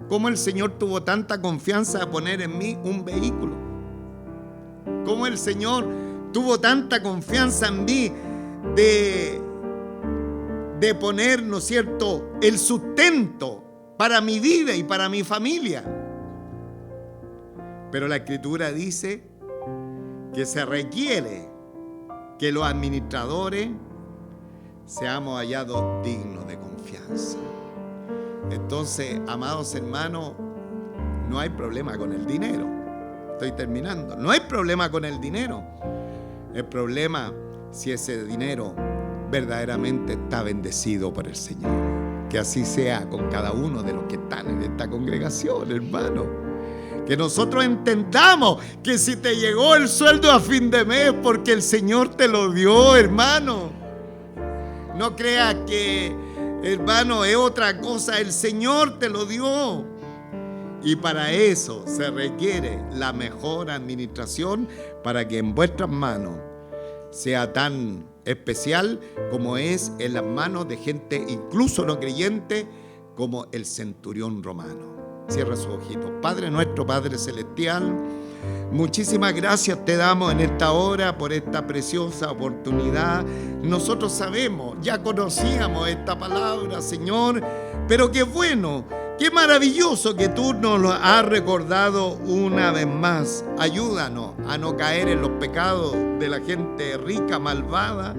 Cómo el Señor tuvo tanta confianza de poner en mí un vehículo. Cómo el Señor tuvo tanta confianza en mí de poner, ¿no es cierto?, el sustento para mi vida y para mi familia. Pero la Escritura dice que se requiere que los administradores seamos hallados dignos de confianza. Entonces, amados hermanos, no hay problema con el dinero. Estoy terminando. No hay problema con el dinero. El problema si ese dinero verdaderamente está bendecido por el Señor. Que así sea con cada uno de los que están en esta congregación, hermano. Que nosotros entendamos que si te llegó el sueldo a fin de mes, porque el Señor te lo dio, hermano. No creas que, hermano, es otra cosa. El Señor te lo dio. Y para eso se requiere la mejor administración, para que en vuestras manos sea tan especial como es en las manos de gente incluso no creyente, como el centurión romano. Cierra sus ojitos. Padre nuestro, Padre celestial, muchísimas gracias te damos en esta hora por esta preciosa oportunidad. Nosotros sabemos, ya conocíamos esta palabra, Señor, pero qué bueno, qué maravilloso que tú nos lo has recordado una vez más. Ayúdanos a no caer en los pecados de la gente rica, malvada,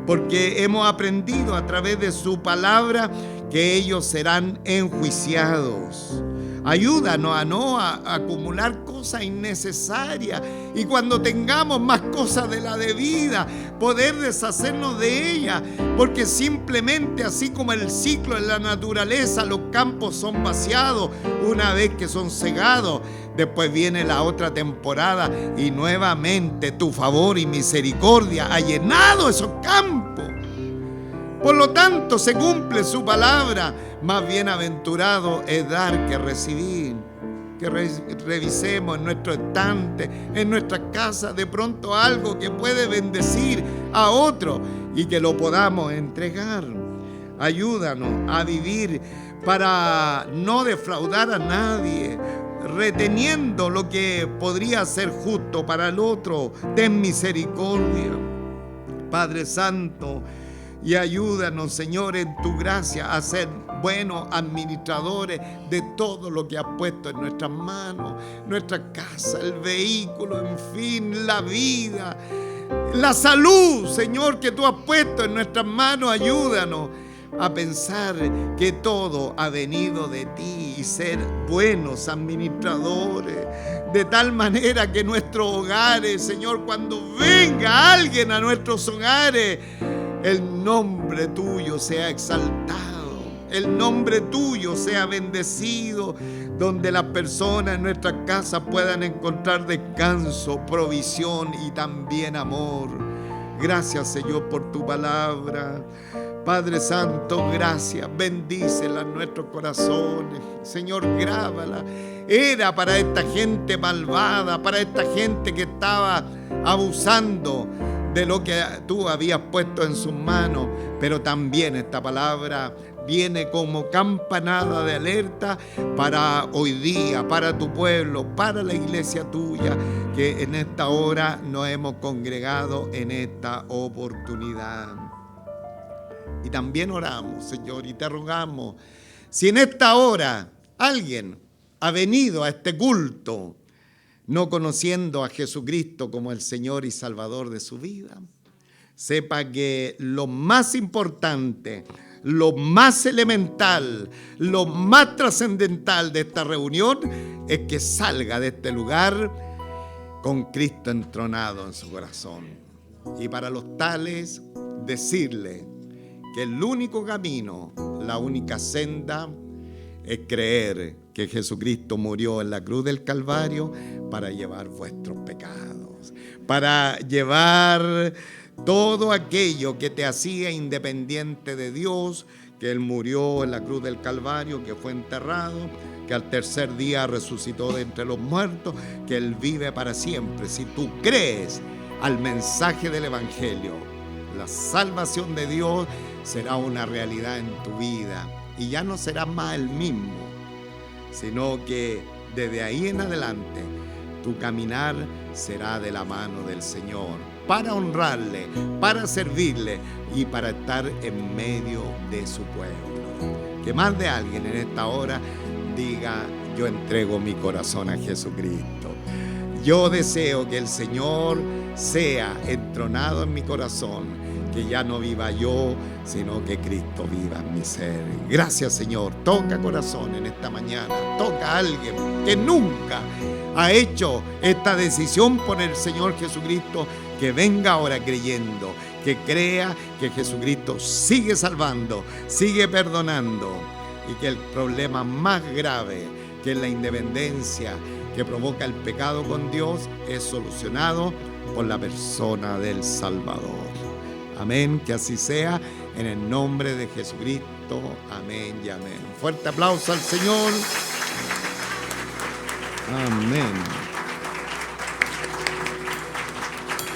porque hemos aprendido a través de su palabra que ellos serán enjuiciados. Ayúdanos a no acumular cosas innecesarias, y cuando tengamos más cosas de la debida, poder deshacernos de ellas, porque simplemente así como el ciclo en la naturaleza, los campos son vaciados una vez que son cegados, después viene la otra temporada y nuevamente tu favor y misericordia ha llenado esos campos. Por lo tanto, se cumple su palabra. Más bienaventurado es dar que recibir. Que revisemos en nuestro estante, en nuestra casa, de pronto algo que puede bendecir a otro y que lo podamos entregar. Ayúdanos a vivir para no defraudar a nadie, reteniendo lo que podría ser justo para el otro. Ten misericordia, Padre Santo. Y ayúdanos, Señor, en tu gracia a ser buenos administradores de todo lo que has puesto en nuestras manos, nuestra casa, el vehículo, en fin, la vida, la salud, Señor, que tú has puesto en nuestras manos. Ayúdanos a pensar que todo ha venido de ti y ser buenos administradores, de tal manera que nuestros hogares, Señor, cuando venga alguien a nuestros hogares, el nombre tuyo sea exaltado, el nombre tuyo sea bendecido, donde las personas en nuestras casas puedan encontrar descanso, provisión y también amor. Gracias, Señor, por tu palabra. Padre Santo, gracias, bendícela en nuestros corazones. Señor, grábala. Era para esta gente malvada, para esta gente que estaba abusando de lo que tú habías puesto en sus manos, pero también esta palabra viene como campanada de alerta para hoy día, para tu pueblo, para la iglesia tuya, que en esta hora nos hemos congregado en esta oportunidad. Y también oramos, Señor, y te rogamos, si en esta hora alguien ha venido a este culto no conociendo a Jesucristo como el Señor y Salvador de su vida, sepa que lo más importante, lo más elemental, lo más trascendental de esta reunión es que salga de este lugar con Cristo entronado en su corazón. Y para los tales, decirle que el único camino, la única senda, es creer que Jesucristo murió en la cruz del Calvario para llevar vuestros pecados, para llevar todo aquello que te hacía independiente de Dios, que Él murió en la cruz del Calvario, que fue enterrado, que al tercer día resucitó de entre los muertos, que Él vive para siempre. Si tú crees al mensaje del Evangelio, la salvación de Dios será una realidad en tu vida. Y ya no serás más el mismo, sino que desde ahí en adelante tu caminar será de la mano del Señor, para honrarle, para servirle y para estar en medio de su pueblo. Que más de alguien en esta hora diga: yo entrego mi corazón a Jesucristo. Yo deseo que el Señor sea entronado en mi corazón, que ya no viva yo, sino que Cristo viva en mi ser. Gracias, Señor. Toca corazón en esta mañana. Toca a alguien que nunca ha hecho esta decisión por el Señor Jesucristo, que venga ahora creyendo, que crea que Jesucristo sigue salvando, sigue perdonando, y que el problema más grave, que es la independencia que provoca el pecado con Dios, es solucionado por la persona del Salvador. Amén, que así sea, en el nombre de Jesucristo. Amén y amén. Un fuerte aplauso al Señor. Amén.